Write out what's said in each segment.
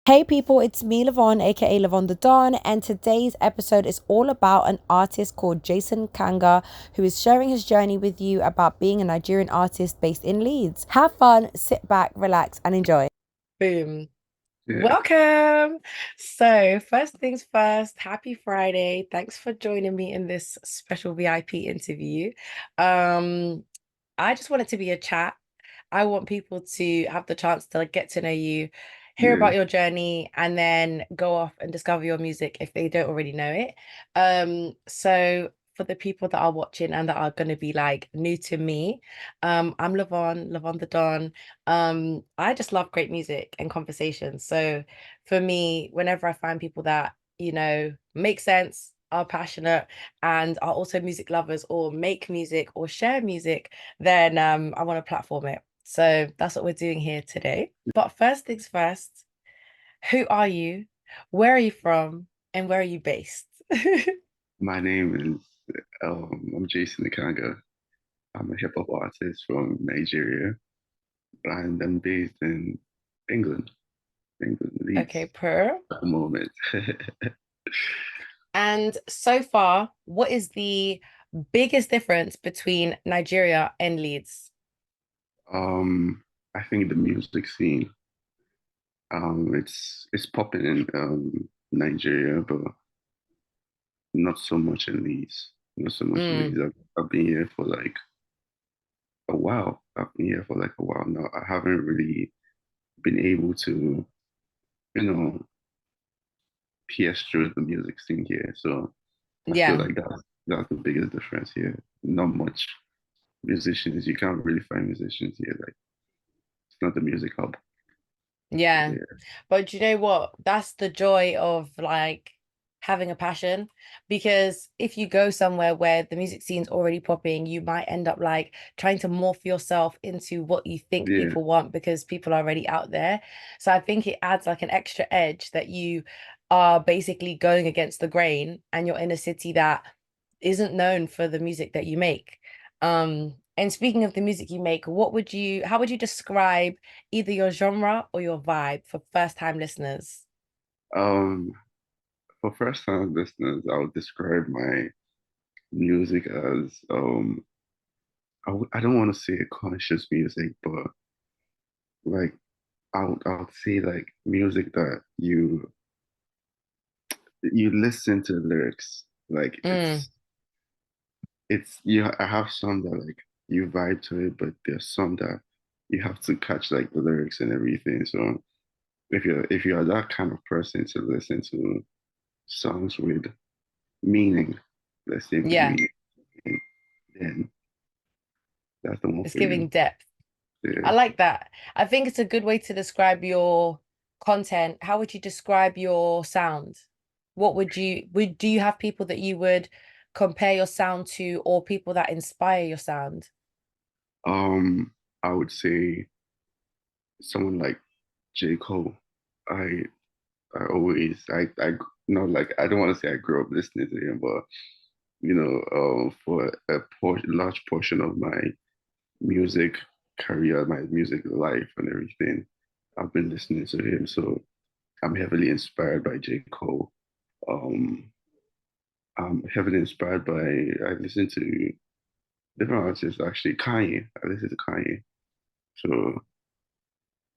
Hey people, it's me, Lyvonne, aka Lyvonnethedon, and today's episode is all about an artist called Nkanga, who is sharing his journey with you about being a Nigerian artist based in Leeds. Have fun, sit back, relax, and enjoy. Boom. Yeah. Welcome. So, first things first, happy Friday. Thanks for joining me in this special VIP interview. Um, I just want it to be a chat. I want people to have the chance to get to know you, hear Yeah. about your journey, and then go off and discover your music if they don't already know it. So for the people that are watching and that are going to be like new to me, I'm Lyvonne, Lyvonnethedon. I just love great music and conversations. So for me, whenever I find people that, make sense, are passionate, and are also music lovers or make music or share music, then I want to platform it. So that's what we're doing here today. But first things first, who are you? Where are you from? And where are you based? My name is I'm Jason Nkanga. I'm a hip hop artist from Nigeria, and I'm based in England, Leeds Okay, per. at the moment. And so far, what is the biggest difference between Nigeria and Leeds? Um, I think the music scene, it's popping in Nigeria, but not so much in Leeds. Not so much in Mm, Leeds. I've been here for like a while. I've been here for like a while now. I haven't really been able to, you know, pierce through the music scene here. So I feel yeah, like that's the biggest difference here. Not much musicians. You can't really find musicians here. Like it's not the music hub. yeah. Yeah, But you know what? That's the joy of having a passion. Because if you go somewhere where the music scene's already popping, you might end up like trying to morph yourself into what you think yeah, people want because people are already out there. So I think it adds like an extra edge that you are basically going against the grain and you're in a city that isn't known for the music that you make. And speaking of the music you make, how would you describe either your genre or your vibe for first time listeners? Um, for first time listeners, I would describe my music as I don't want to say conscious music, but like I would say like music that you listen to the lyrics. Like Mm, it's you I have some that like you vibe to it, but there's some that you have to catch like the lyrics and everything. So if you're that kind of person to listen to songs with meaning, let's say with yeah, meaning, then that's the one it's for you. giving depth. I Yeah. like that. I think it's a good way to describe your content. How would you describe your sound? What would do you have people that you would compare your sound to or people that inspire your sound? Um, I would say someone like J. Cole. I I not like I don't want to say I grew up listening to him, but for a large portion of my music career, my music life, and everything, I've been listening to him. So I'm heavily inspired by J. Cole. Um, I'm heavily inspired by, I listen to different artists, actually. Kanye. I listen to Kanye. So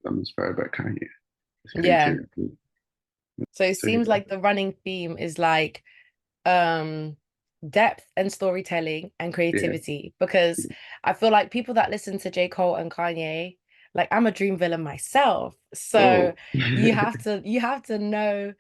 I'm inspired by Kanye. It's Yeah. creativity. So it So yeah, seems like the running theme is like um depth and storytelling and yeah. creativity because I feel like people that listen to J. Cole and Kanye, like I'm a dream villain myself. So Oh, you have to know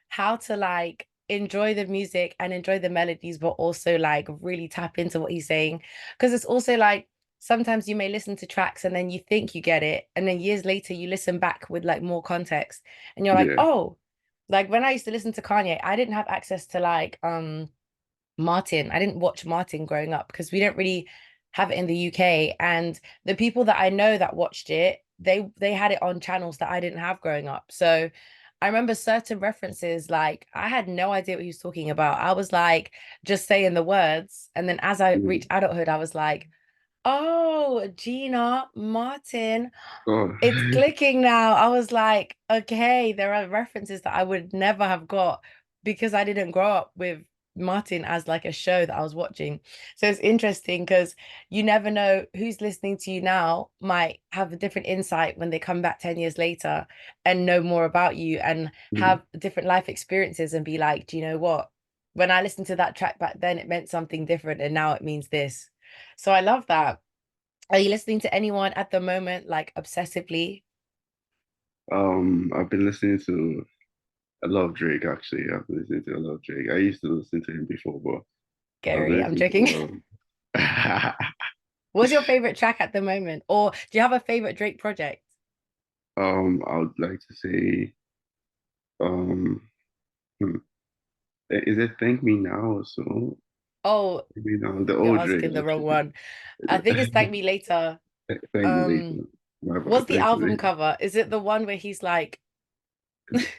how to like enjoy the music and enjoy the melodies, but also like really tap into what he's saying. Because it's also like sometimes you may listen to tracks and then you think you get it, and then years later you listen back with like more context and you're like, yeah, oh, like when I used to listen to Kanye, I didn't have access to like Martin. I didn't watch Martin growing up because we don't really have it in the UK. And the people that I know that watched it, they had it on channels that I didn't have growing up. So I remember certain references, like I had no idea what he was talking about. I was like just saying the words. And then as I yeah, reached adulthood, I was like, Oh, Gina Martin. Oh, It's clicking now. I was like, okay, there are references that I would never have got because I didn't grow up with Martin as like a show that I was watching. So it's interesting because you never know who's listening to you now might have a different insight when they come back 10 years later and know more about you and mm, have different life experiences and be like, do you know what? When I listened to that track back then, it meant something different and now it means this. So I love that. Are you listening to anyone at the moment, like obsessively? I've been listening to a lot of Drake actually. I've been listening to a lot of Drake. I used to listen to him before, but I've been Gary, I'm listening joking. to What's your favorite track at the moment? Or do you have a favorite Drake project? I would like to say um hmm, is it Thank Me Now or so? Oh, Thank Me Now, the you're old Drake asking the wrong actually. one. I think it's Thank Me Later. Thank Me Um, Later. My what's bad. the Thank Me album Later. cover? Is it the one where he's like,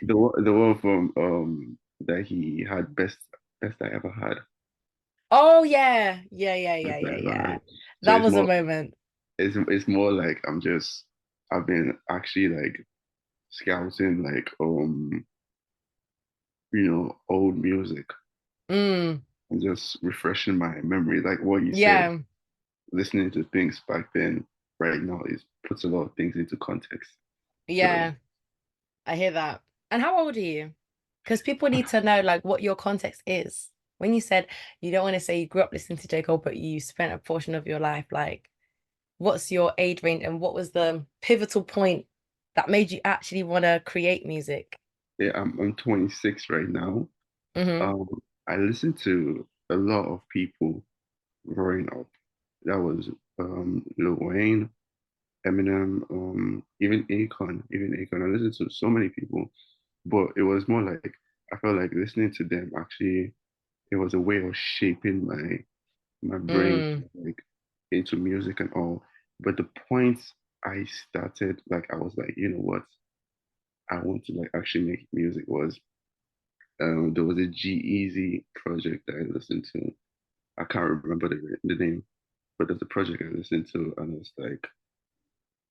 The one from that he had best I ever had. oh yeah, yeah, yeah, yeah, Best I yeah, ever yeah. had. So That was a moment. it's more like I've been actually like scouting like old music Mm, and just refreshing my memory. Like what you said, yeah, listening to things back then right now is puts a lot of things into context. So yeah, I hear that. And how old are you? Because people need to know like what your context is. When you said you don't want to say you grew up listening to J. Cole, but you spent a portion of your life, like what's your age range and what was the pivotal point that made you actually want to create music? yeah, I'm 26 right now. Hmm. Um, I listen to a lot of people growing up. That was Lil Wayne, Eminem, even Akon. I listened to so many people, but it was more like I felt like listening to them actually it was a way of shaping my brain Mm, like into music and all. But the point I started, like I was like, you know what, I want to like actually make music was there was a G-Eazy project that I listened to. I can't remember the name, but there's a project I listened to, and it's like,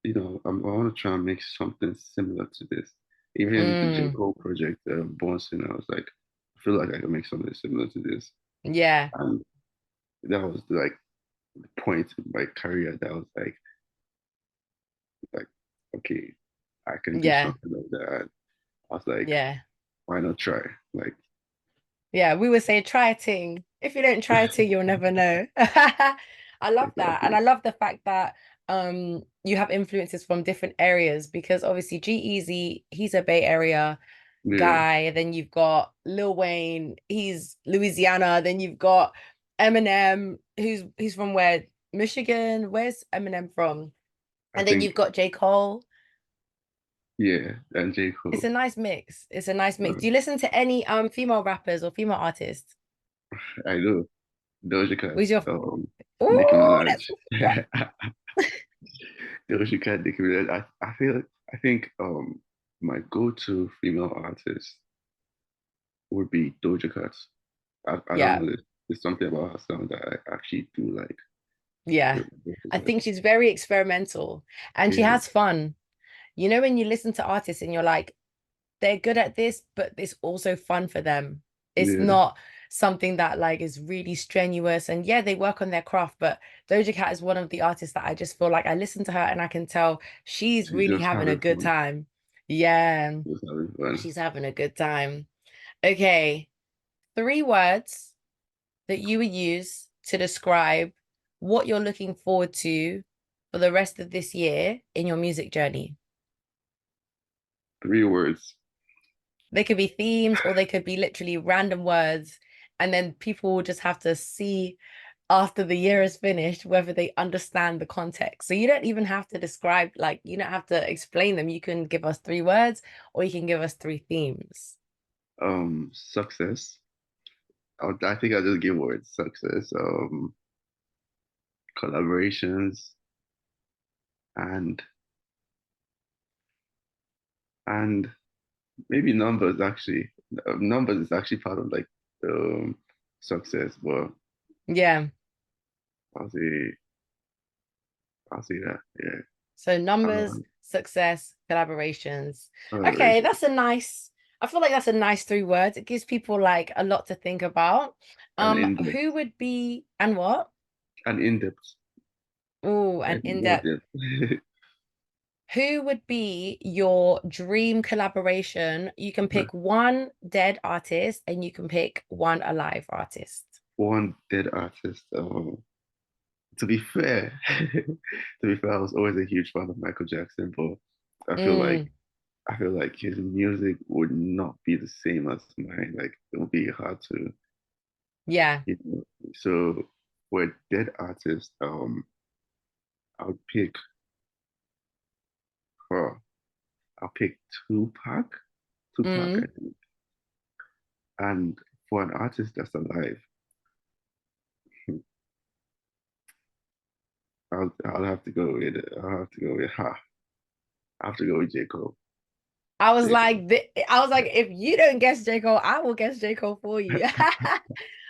I want to try and make something similar to this. Even the J. mm, Cole project, Born Sinner, I was like, I feel like I can make something similar to this. yeah, And that was like the point in my career that I was like, okay, I can do yeah, something like that. And I was like, yeah, why not try? Like, yeah. We would say try a thing. If you don't try a thing, you'll never know. I love that. And exactly. I love the fact that you have influences from different areas because obviously G-Eazy, he's a Bay Area Yeah, guy. Then you've got Lil Wayne, he's Louisiana. Then you've got Eminem, who's from where? Michigan. Where's Eminem from? I And then think, you've got J. Cole. yeah, and J. It's Cole. a nice mix. It's a nice mix. Do Um, you listen to any female rappers or female artists? I do. Doja Cat, Who's your Nicki oh, Minaj. that's yeah. Doja Cat, Nicki Minaj. I think my go-to female artist would be Doja Cat. I don't Yeah, know. There's something about her sound that I actually do like. yeah. Doja I Cat. think she's very experimental and she Yeah, has fun. You know, when you listen to artists and you're like, they're good at this, but it's also fun for them. It's yeah. not something that like is really strenuous. And yeah, they work on their craft, but Doja Cat is one of the artists that I just feel like I listen to her and I can tell she's She's really just having a having good fun. time. Yeah, Just having fun. she's having a good time. Okay, three words that you would use to describe what you're looking forward to for the rest of this year in your music journey. Three words. They could be themes or they could be literally random words. And then people will just have to see after the year is finished whether they understand the context. So you don't even have to describe, like, you don't have to explain them. You can give us three words or you can give us three themes. Success. I think I'll just give words. Success. Collaborations and and maybe numbers actually. Numbers is actually part of like success, but Yeah. I'll say I'll see that. Yeah. So numbers, Um, success, collaborations. Okay, collaboration that's a nice, I feel like that's a nice three words. It gives people like a lot to think about. and in-depth, Who would be and what? and in-depth, Oh, and like more in-depth. depth. Who would be your dream collaboration? You can pick one dead artist and you can pick one alive artist. One dead artist. To be fair, I was always a huge fan of Michael Jackson, but I feel like Mm, I feel like his music would not be the same as mine. Like it would be hard to, yeah. you know. So for a dead artist, I would pick her. I'll pick Tupac. Tupac, I Mm. think. And for an artist that's alive, I'll have to go with I'll have to go with ha. I have to go with J. Cole. J. Cole. I was like, if you don't guess J. Cole, I will guess J. Cole for you.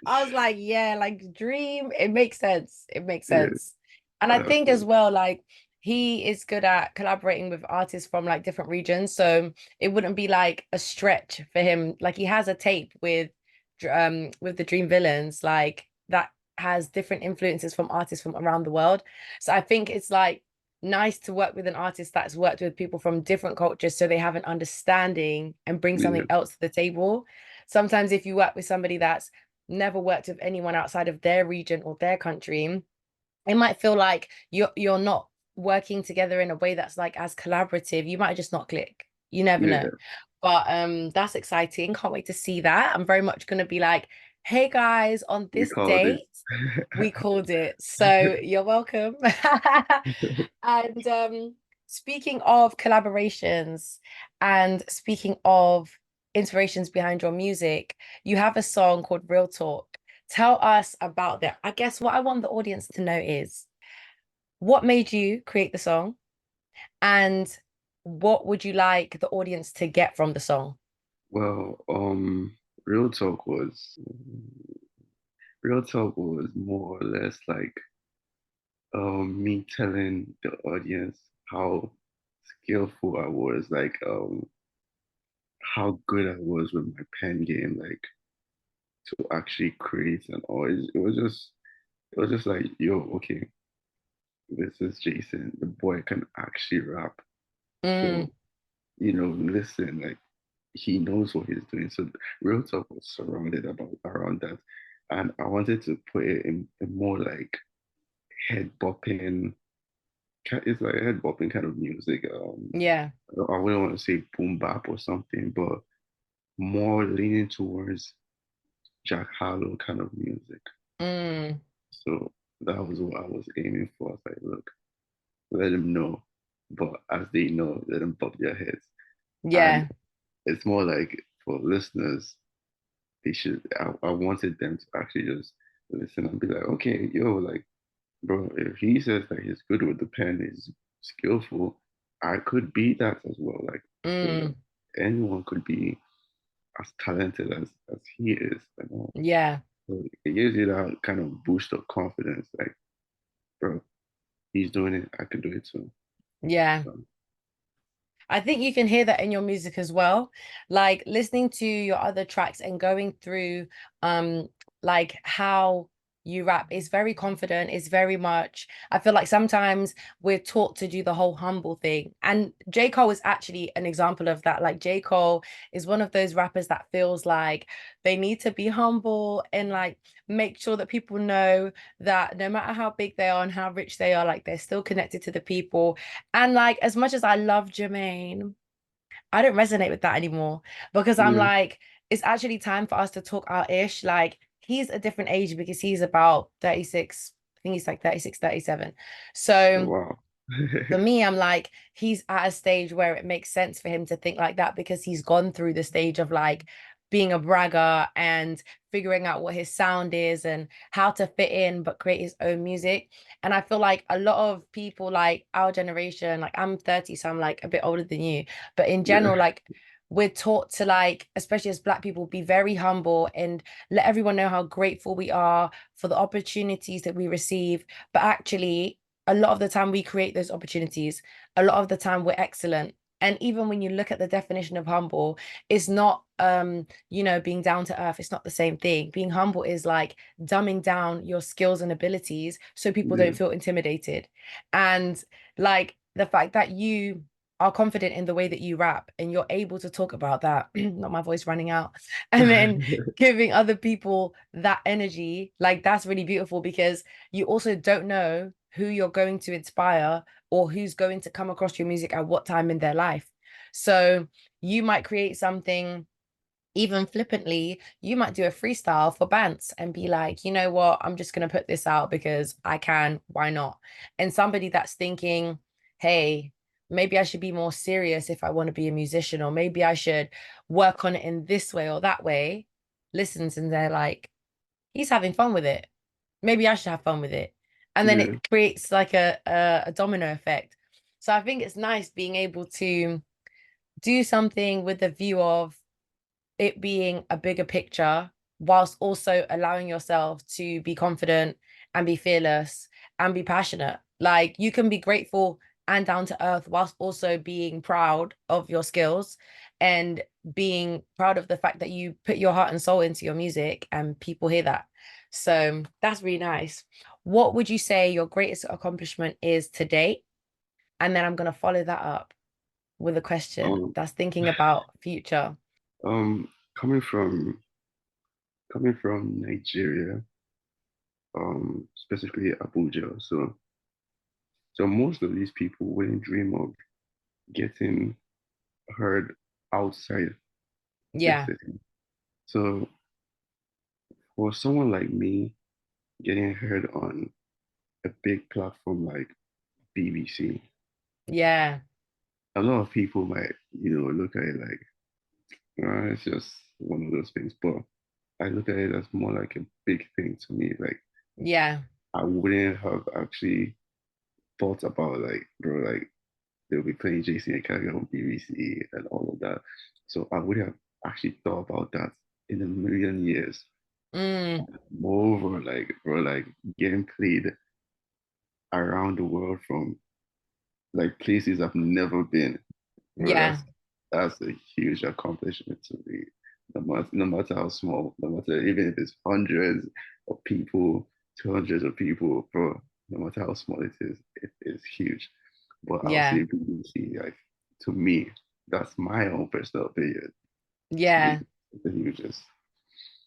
I was like, yeah, like Dream, it makes sense. It makes Yeah, sense. And I I'd have think as to. well, like he is good at collaborating with artists from like different regions. So it wouldn't be like a stretch for him. Like he has a tape with the Dream Villains, like that has different influences from artists from around the world. So I think it's like nice to work with an artist that's worked with people from different cultures so they have an understanding and bring Yeah, something else to the table. Sometimes if you work with somebody that's never worked with anyone outside of their region or their country, it might feel like you're not working together in a way that's like as collaborative. You might just not click. You never know. yeah. But that's exciting. Can't wait to see that. I'm very much gonna be like, hey guys, on We this called it. date, we called it. So you're welcome. And speaking of collaborations and speaking of inspirations behind your music, you have a song called Real Talk. Tell us about that. I guess what I want the audience to know is what made you create the song and what would you like the audience to get from the song? Well, Real Talk was Real Talk was more or less like me telling the audience how skillful I was, like how good I was with my pen game, like to actually create and all. It was just like, yo, okay, this is Jason. The boy can actually rap. Mm, So, listen, like he knows what he's doing. So Real Talk was surrounded about around that. And I wanted to put it in more like head bopping, it's like head bopping kind of music. yeah. I wouldn't want to say boom bap or something, but more leaning towards Jack Harlow kind of music. Mm, So that was what I was aiming for. I was like, look, let them know, but as they know, let them bob their heads. And yeah. it's more like for listeners, I wanted them to actually just listen and be like, okay, yo, like, bro, if he says that he's good with the pen, he's skillful, I could be that as well. Like, I feel like Mm, anyone could be as talented as he is. yeah. So it gives you that kind of boost of confidence. Like, bro, he's doing it, I can do it too. Yeah. So, I think you can hear that in your music as well. Like listening to your other tracks and going through like how you rap is very confident, it's very much I feel like sometimes we're taught to do the whole humble thing. And J. Cole is actually an example of that. Like J. Cole is one of those rappers that feels like they need to be humble and like make sure that people know that no matter how big they are and how rich they are, like they're still connected to the people and like, as much as I love Jermaine, I don't resonate with that anymore because I'm yeah. like, it's actually time for us to talk our ish. Like, he's a different age because he's about 36. I think he's like 36, 37. Oh, So wow. for me, I'm like, he's at a stage where it makes sense for him to think like that because he's gone through the stage of like being a bragger and figuring out what his sound is and how to fit in but create his own music. And I feel like a lot of people like our generation, like I'm 30, so I'm like a bit older than you, but in Yeah. general, like we're taught to like, especially as Black people, be very humble and let everyone know how grateful we are for the opportunities that we receive. But actually, a lot of the time we create those opportunities. A lot of the time we're excellent. And even when you look at the definition of humble, it's not being down to earth. It's not the same thing. Being humble is like dumbing down your skills and abilities so people don't Yeah. feel intimidated. And like the fact that you are confident in the way that you rap and you're able to talk about that, not my voice running out, and then giving other people that energy, like that's really beautiful because you also don't know who you're going to inspire or who's going to come across your music at what time in their life. So you might create something, even flippantly, you might do a freestyle for Bants and be like, you know what, I'm just going to put this out because I can, why not? And somebody that's thinking, hey, maybe I should be more serious if I want to be a musician, or maybe I should work on it in this way or that way, listens and they're like, he's having fun with it. Maybe I should have fun with it. And then Yeah. it creates like a domino effect. So I think it's nice being able to do something with the view of it being a bigger picture whilst also allowing yourself to be confident and be fearless and be passionate. Like you can be grateful and down to earth whilst also being proud of your skills and being proud of the fact that you put your heart and soul into your music and people hear that. So that's really nice. What would you say your greatest accomplishment is to date? And then I'm going to follow that up with a question Um, that's thinking about future. um, coming from Nigeria, specifically Abuja. So most of these people wouldn't dream of getting heard outside the Yeah. city. So for someone like me, getting heard on a big platform like BBC, Yeah. a lot of people might, look at it like, it's just one of those things. But I look at it as more like a big thing to me. Like Yeah. I wouldn't have actually thought about like, bro, like they'll be playing Jason and Nkanga on BBC and all of that. So I would have actually thought about that in a million years. Mm, Moreover, like bro, like getting played around the world from like places I've never been. Bro, yeah. that's a huge accomplishment to me. No matter how small, no matter even if it's hundreds of people, 200s of people, bro, no matter how small it is huge. But I'll Yeah. say BBC, like to me, that's my own personal opinion. Yeah. It's the hugest.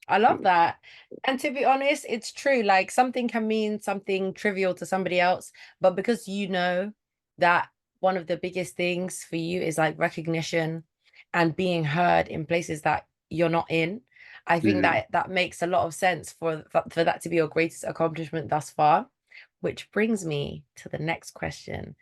I love So, that. And to be honest, it's true. Like something can mean something trivial to somebody else, but because you know that one of the biggest things for you is like recognition and being heard in places that you're not in, I think yeah. that that makes a lot of sense for that to be your greatest accomplishment thus far. Which brings me to the next question.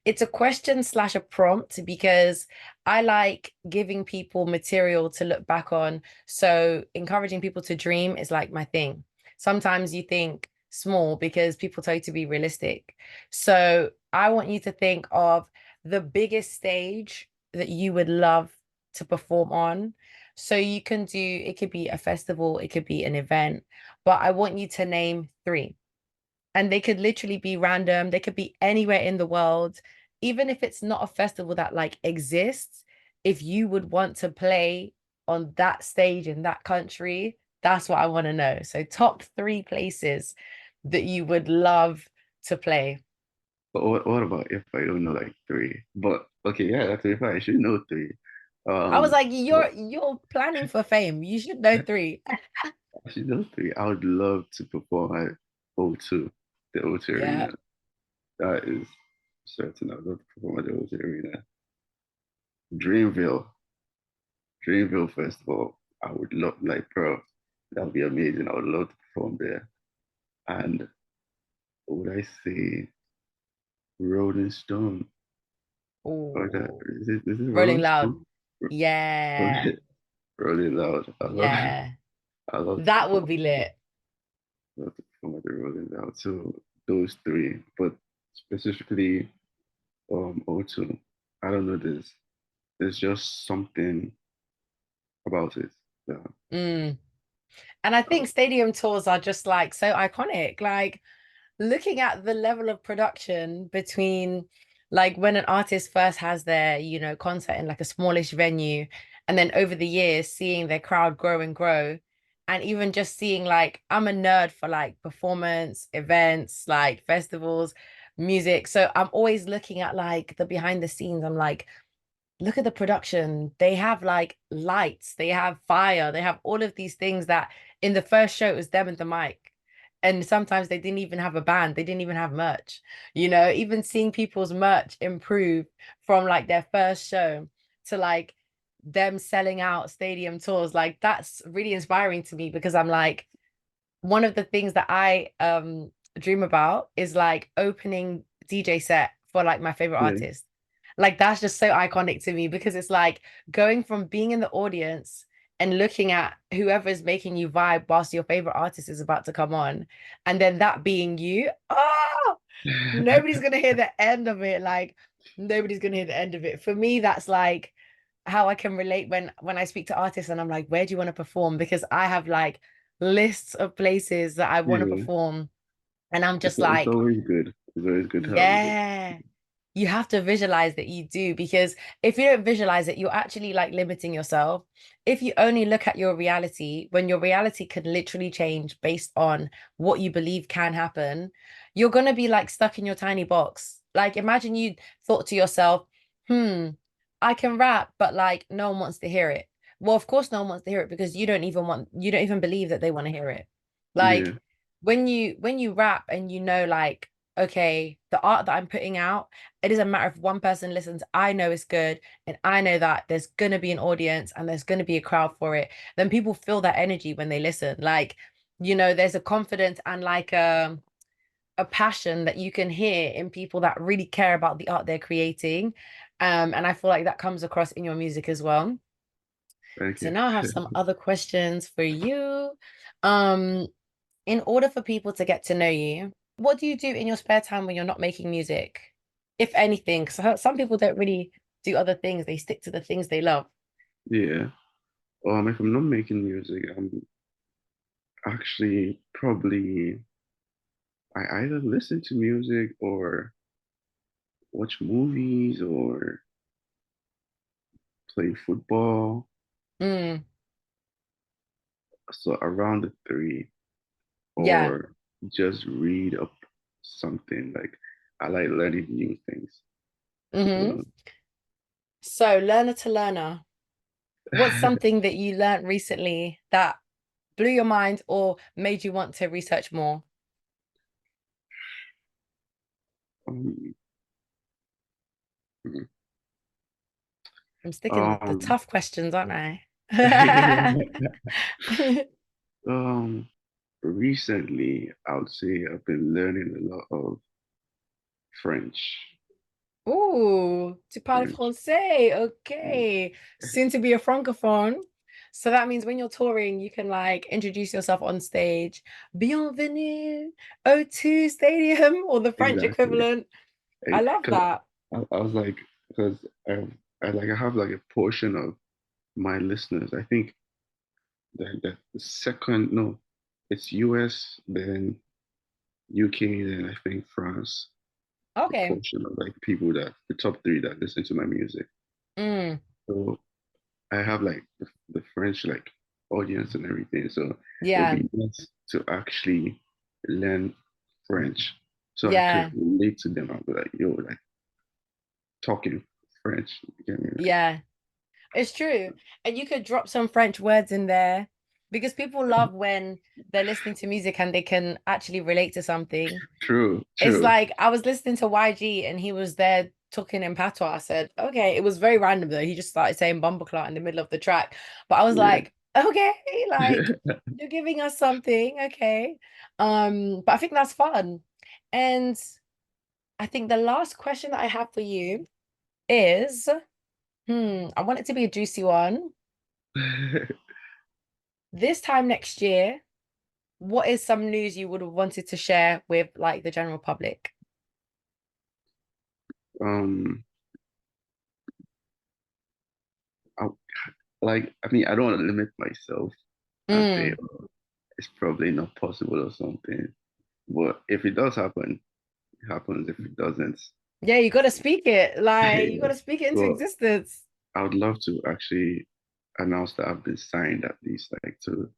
It's a question slash a prompt because I like giving people material to look back on. So encouraging people to dream is like my thing. Sometimes you think small because people tell you to be realistic. So I want you to think of the biggest stage that you would love to perform on. So you can do, it could be a festival, it could be an event, but I want you to name three, and they could literally be random. They could be anywhere in the world, even if it's not a festival that like exists. If you would want to play on that stage in that country, that's what I want to know. So top three places that you would love to play. But what about if I don't know like three? But okay, yeah, that's if I should know three. I was like, But you're planning for fame. You should know three. I should know three. I would love to perform at O2, the O2 Yeah. Arena. That is certain. I'd love to perform at the O2 Arena. Dreamville, Dreamville Festival. I would love, like, bro, that would be amazing. I would love to perform there. And would I say Rolling Stone? Or that Oh, is it Rolling Rolling Loud. Stone? Yeah. Rolling, Rolling Loud. Yeah. I love to That would perform. be lit. I love to perform at the Rolling Loud. So those three, but specifically O2. I don't know this. There's just something about it. Yeah. Mm. And I think stadium tours are just like so iconic. Like looking at the level of production between like when an artist first has their, concert in like a smallish venue, and then over the years seeing their crowd grow and grow, and even just seeing like I'm a nerd for like performance, events, like festivals, music. So I'm always looking at like the behind the scenes. I'm like, look at the production. They have like lights, they have fire, they have all of these things that in the first show it was them and the mic. And sometimes they didn't even have a band, they didn't even have merch. Even seeing people's merch improve from like their first show to like them selling out stadium tours, like that's really inspiring to me because I'm like, one of the things that I dream about is like opening DJ set for like my favorite Yeah, artist. Like that's just so iconic to me because it's like going from being in the audience and looking at whoever is making you vibe whilst your favorite artist is about to come on, and then that being you. Oh, nobody's gonna hear the end of it. Like nobody's gonna hear the end of it. For me, that's like how I can relate when I speak to artists and I'm like, where do you want to perform? Because I have like lists of places that I want to yeah. perform. And I'm just It's like, always good. It's always good to have a good. yeah, you have to visualize that you do, because if you don't visualize it, you're actually like limiting yourself. If you only look at your reality, when your reality could literally change based on what you believe can happen, you're going to be like stuck in your tiny box. Like, imagine you thought to yourself, I can rap, but like no one wants to hear it. Well, of course, no one wants to hear it because you don't even believe that they want to hear it. Yeah, Like, when you rap and like, okay, the art that I'm putting out, it doesn't matter if one person listens, I know it's good, and I know that there's gonna be an audience and there's gonna be a crowd for it. Then people feel that energy when they listen. Like, there's a confidence and like a passion that you can hear in people that really care about the art they're creating. And I feel like that comes across in your music as well. thank So you. now I have some other questions for you. Um, in order for people to get to know you, what do you do in your spare time when you're not making music? If anything, because some people don't really do other things, they stick to the things they love. Yeah. If I'm not making music, I'm actually probably I either listen to music or watch movies or play football. Mm, So around the three, yeah. or just read up something. Like I like learning new things. Hmm. So So, learner to learner, what's something that you learned recently that blew your mind or made you want to research more? um, I'm sticking the um, tough questions, aren't I? um, recently, I would say I've been learning a lot of French. Ooh, tu parles French. français. Yeah, Okay. Soon to be a francophone. So that means when you're touring, you can like introduce yourself on stage. Bienvenue, O2 Stadium, or the French exactly. equivalent. I love Because that. I was like, because I have like a portion of my listeners. I think the second, no, it's US, then UK, then I think France. A Okay. portion of like people that the top three that listen to my music. Mm, So I have like the French like audience and everything. So it'll yeah. be nice to actually learn French so I could Yeah. relate to them. I'll be like, yo, like talking French. You get me? Like, Yeah. It's true. And you could drop some French words in there because people love when they're listening to music and they can actually relate to something. true, It's true. like I was listening to YG and he was there talking in patois. I said, okay, it was very random though. He just started saying bumbleclot in the middle of the track. But I was Yeah. like, okay, like you're giving us something, okay. But I think that's fun. And I think the last question that I have for you is, I want it to be a juicy one. This time next year, what is some news you would have wanted to share with like the general public? um, I, I mean, I don't want to limit myself and say, Mm, oh, it's probably not possible or something. But if it does happen, it happens. If it doesn't, Yeah, you got to speak it. Like, you got yeah. to speak it into But existence. I would love to actually announce that I've been signed at least like to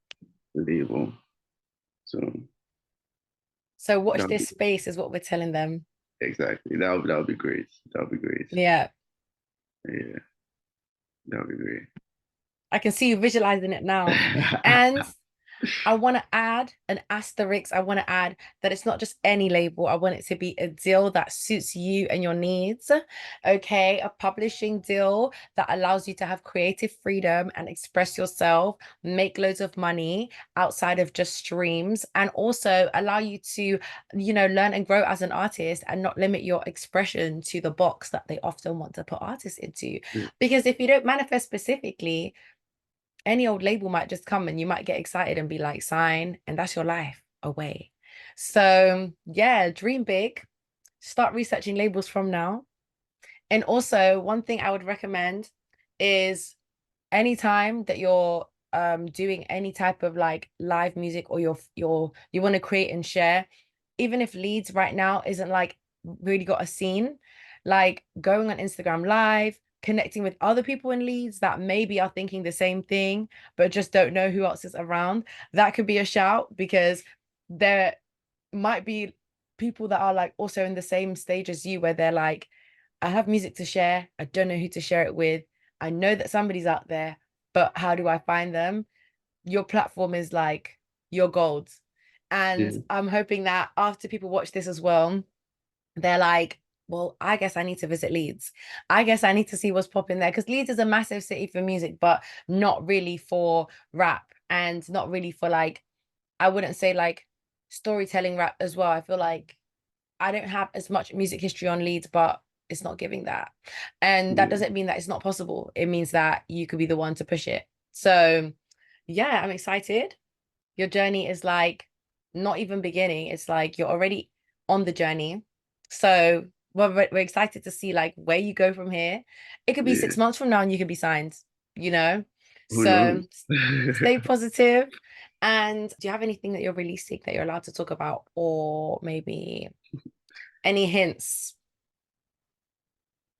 the label. So So watch that would this be space is what we're telling them. exactly that would be great. That would be great. Yeah. Yeah, that would be great. I can see you visualizing it now. And I want to add an asterisk. I want to add that it's not just any label. I want it to be a deal that suits you and your needs. Okay. A publishing deal that allows you to have creative freedom and express yourself, make loads of money outside of just streams, and also allow you to, learn and grow as an artist and not limit your expression to the box that they often want to put artists into. Yeah, Because if you don't manifest specifically, any old label might just come and you might get excited and be like, sign, and that's your life away. So, yeah, dream big, start researching labels from now. And also, one thing I would recommend is anytime that you're doing any type of like live music or you want to create and share, even if Leeds right now isn't like really got a scene, like going on Instagram live, connecting with other people in Leeds that maybe are thinking the same thing but just don't know who else is around, that could be a shout, because there might be people that are like also in the same stage as you where they're like, I have music to share, I don't know who to share it with, I know that somebody's out there, but how do I find them? Your platform is like your gold. And yeah, I'm hoping that after people watch this as well, they're like, well, I guess I need to visit Leeds. I guess I need to see what's popping there. Because Leeds is a massive city for music, but not really for rap, and not really for like, I wouldn't say like storytelling rap as well. I feel like I don't have as much music history on Leeds, but it's not giving that. And that yeah. doesn't mean that it's not possible. It means that you could be the one to push it. So, yeah, I'm excited. Your journey is like not even beginning. It's like you're already on the journey. So, we're excited to see like where you go from here. It could be Yeah. 6 months from now and you could be signed, you know? Who knows? So, stay positive. And do you have anything that you're releasing that you're allowed to talk about, or maybe any hints?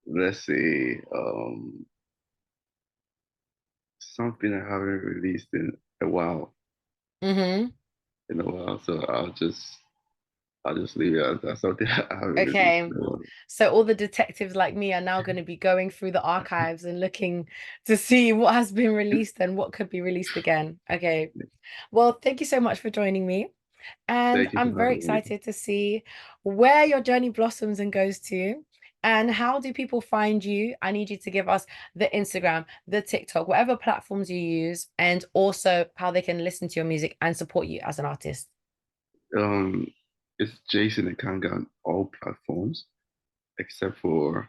Let's see. Something I haven't released a while, Mm-hmm. in a while. So I'll just leave it as that. Something I haven't released Okay. in a while. So all the detectives like me are now going to be going through the archives and looking to see what has been released and what could be released again. Okay. Well, thank you so much for joining me. And Thank you I'm for very having me. excited to see where your journey blossoms and goes to. And how do people find you? I need you to give us the Instagram, the TikTok, whatever platforms you use, and also how they can listen to your music and support you as an artist. Um, it's Jason Nkanga on all platforms except for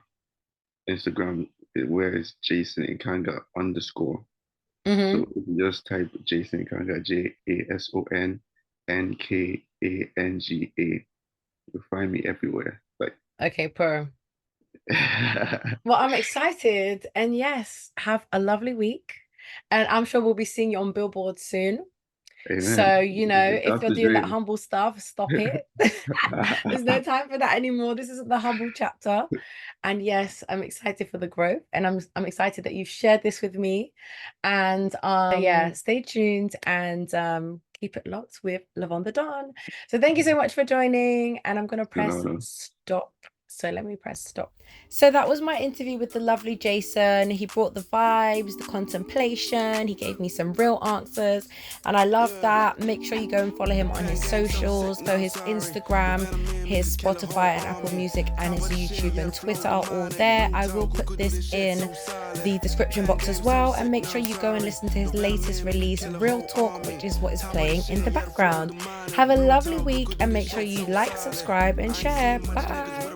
Instagram, where it's Jason Nkanga underscore. So Mm-hmm. if you just type Jason Nkanga, JasonNkanga, you'll find me everywhere. Like, Okay, per. Well, I'm excited. And yes, have a lovely week. And I'm sure we'll be seeing you on Billboard soon. amen. So, if That's you're the doing that dream. humble stuff, stop it. There's no time for that anymore. This isn't the humble chapter. And yes, I'm excited for the growth. And I'm excited that you've shared this with me. And yeah, stay tuned and keep it locked with Lyvonnethedon. So thank you so much for joining. And I'm gonna No, press no. stop. So let me press stop. So that was my interview with the lovely Jason. He brought the vibes, the contemplation. He gave me some real answers. And I love that. Make sure you go and follow him on his socials. So his Instagram, his Spotify and Apple Music, and his YouTube and Twitter are all there. I will put this in the description box as well. And make sure you go and listen to his latest release, Real Talk, which is what is playing in the background. Have a lovely week and make sure you like, subscribe, and share. Bye.